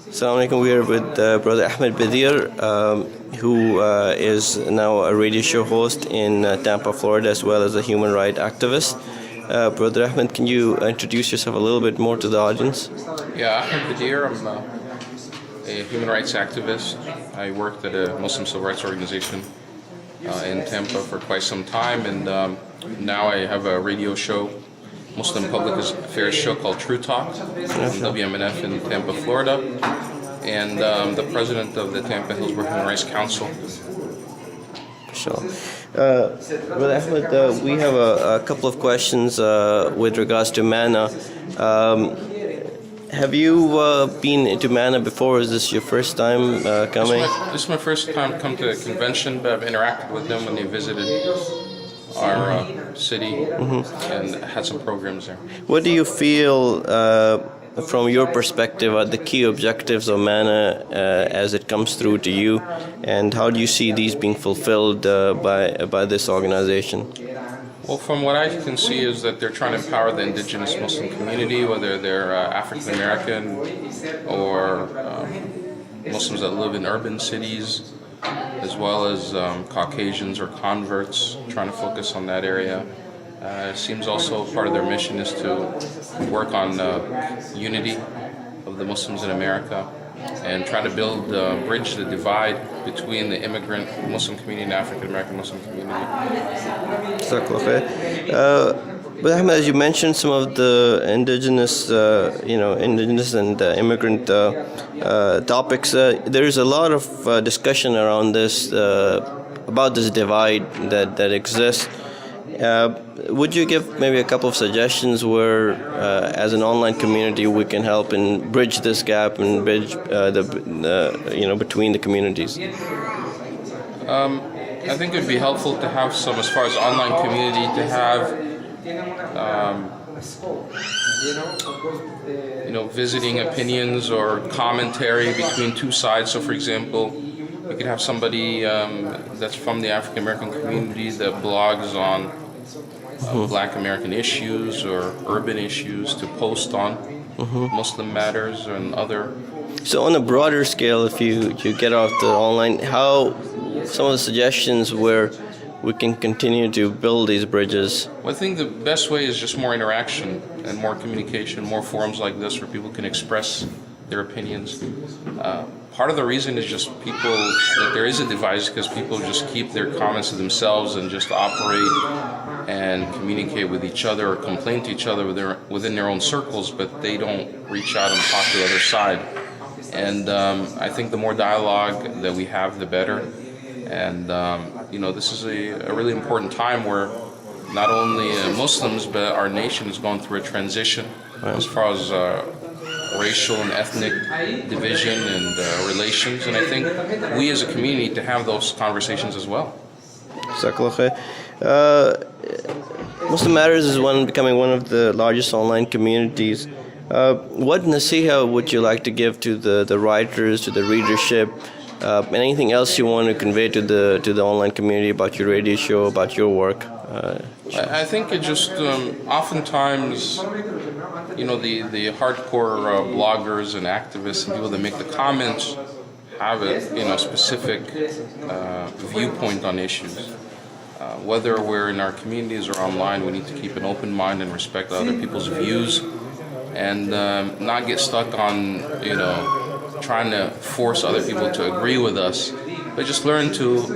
Assalamu alaikum. We are with Brother Ahmed Bedier, who is now a radio show host in Tampa, Florida, as well as a human rights activist. Brother Ahmed, can you introduce yourself a little bit more to the audience? Yeah, Ahmed Bedier. I'm a human rights activist. I worked at a Muslim civil rights organization in Tampa for quite some time, and now I have a radio show, Muslim Public Affairs show called True Talk on WMNF in Tampa, Florida, and the president of the Tampa Hillsborough Human Rights Council. Sure. Brother Ahmed, we have a couple of questions with regards to MANA. Have you been to MANA before? Is this your first time coming? This is my first time come to a convention, but I've interacted with them when they visited our city and had some programs there. What do you feel, from your perspective, are the key objectives of MANA as it comes through to you, and how do you see these being fulfilled by this organization? Well, from what I can see is that they're trying to empower the indigenous Muslim community, whether they're African American or Muslims that live in urban cities, as well as Caucasians or converts, trying to focus on that area. It seems also part of their mission is to work on unity of the Muslims in America and try to bridge the divide between the immigrant Muslim community and the African American Muslim community. But Ahmed, as you mentioned, some of the indigenous and immigrant topics, there is a lot of discussion around this, about this divide that exists. Would you give maybe a couple of suggestions where, as an online community, we can help and bridge this gap and bridge between the communities? I think it would be helpful to have some, as far as online community, to have visiting opinions or commentary between two sides. So, for example, you could have somebody that's from the African American community that blogs on Black American issues or urban issues to post on Muslim matters and other. So on a broader scale, if you get off the online, how some of the suggestions where we can continue to build these bridges? Well, I think the best way is just more interaction and more communication, more forums like this where people can express their opinions. Part of the reason is just that there is a divide is because people just keep their comments to themselves and just operate and communicate with each other or complain to each other within their own circles, but they don't reach out and talk to the other side. And I think the more dialogue that we have, the better. And this is a really important time where not only Muslims, but our nation is going through a transition as far as racial and ethnic division and relations, and I think we as a community need to have those conversations as well. Muslim Matters is becoming one of the largest online communities. What nasiha would you like to give to the writers, to the readership, anything else you want to convey to the online community about your radio show, about your work? I think it just oftentimes, the hardcore bloggers and activists and people that make the comments have a specific viewpoint on issues. Whether we're in our communities or online, we need to keep an open mind and respect other people's views, and not get stuck on trying to force other people to agree with us, but just learn to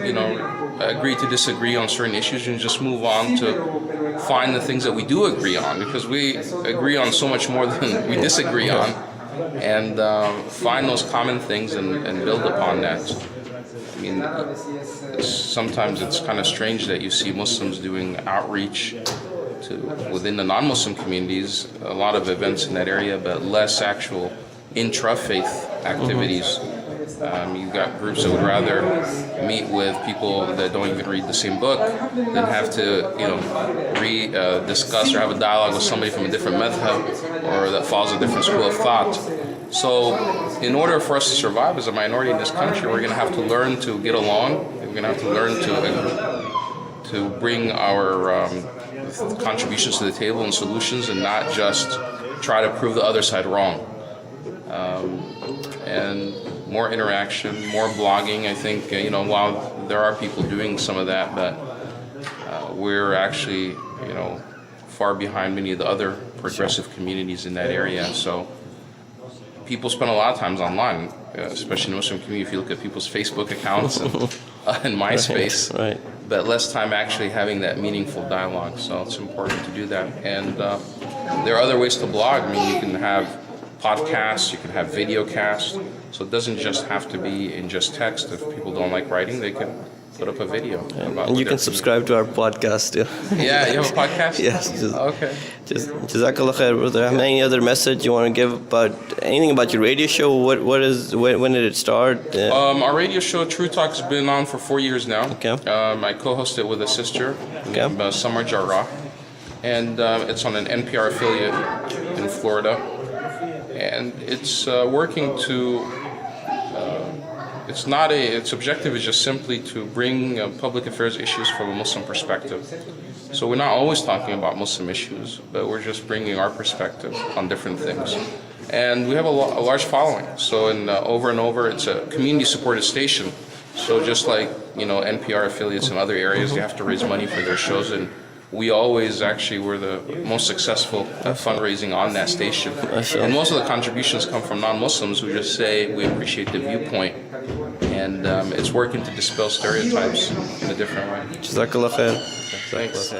agree to disagree on certain issues and just move on to find the things that we do agree on, because we agree on so much more than we disagree on, and find those common things and build upon that. I mean, sometimes it's kind of strange that you see Muslims doing outreach within the non-Muslim communities, a lot of events in that area, but less actual intra-faith activities. You've got groups that would rather meet with people that don't even read the same book than have to, discuss or have a dialogue with somebody from a different madhab or that follows a different school of thought. So, in order for us to survive as a minority in this country, we're going to have to learn to get along. We're going to have to learn to bring our contributions to the table and solutions, and not just try to prove the other side wrong. and more interaction, more blogging. I think, while there are people doing some of that, but we're actually, far behind many of the other progressive communities in that area. So people spend a lot of times online, especially in the Muslim community. If you look at people's Facebook accounts and MySpace, right. But less time actually having that meaningful dialogue. So it's important to do that. And there are other ways to blog. I mean, you can have podcasts, you can have video casts. So it doesn't just have to be in just text. If people don't like writing, they can put up a video. And you can subscribe to our podcast too. Yeah, you have a podcast? Yes. Okay. Jazakallah khair, brother. Any other message you want to give about anything about your radio show? When did it start? Our radio show, True Talk, has been on for 4 years now. Okay. I co-host it with a sister named Summer Jarrah. And it's on an NPR affiliate in Florida. And it's working to... its objective is just simply to bring public affairs issues from a Muslim perspective. So we're not always talking about Muslim issues, but we're just bringing our perspective on different things. And we have a large following. So over and over, it's a community-supported station. So just like, NPR affiliates in other areas, they have to raise money for their shows, and we always actually were the most successful at fundraising on that station. And most of the contributions come from non-Muslims who just say we appreciate the viewpoint. And it's working to dispel stereotypes in a different way. Jazakallah khair. Thanks.